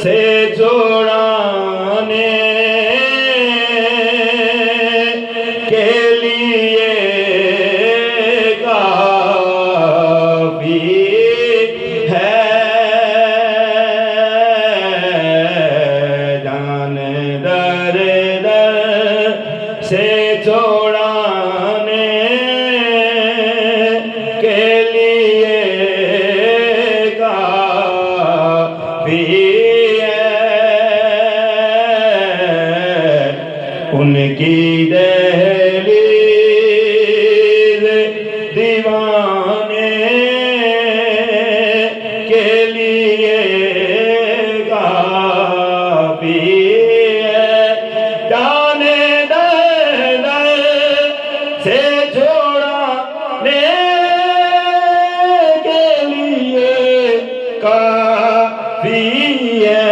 سے چھڑانے کے لیے کافی ہے جان در در سے چھڑانے کے لیے کافی ان کی دہلیز دیوانے کے لیے کافی ہے جانے در سے چھوڑانے کے لیے کافی ہے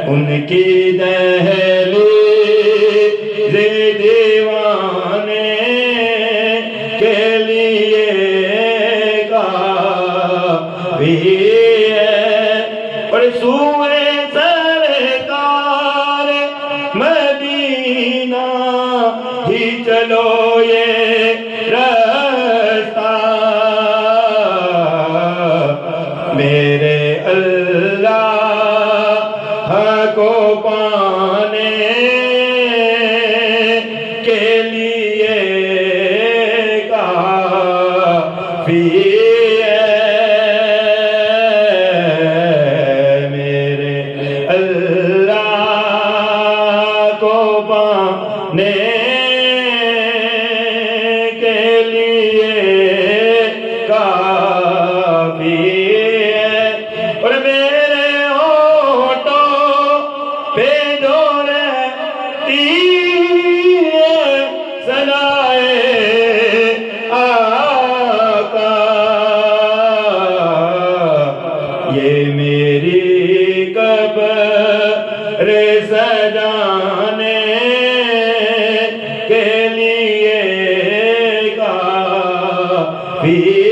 ان کی دہلیز دیوانے کے لیے کافی ہے اور سوئے سرکار مدینہ ہی چلو یہ رستہ میرے اللہ کو پانے کے لیے کافی ہے میرے اللہ کو پانے کے لیے کافی ہے اور میرے ہونٹوں پہ جو رہتی ہے ثنائے آقا یہ میری قبر سجانے کے لیے کافی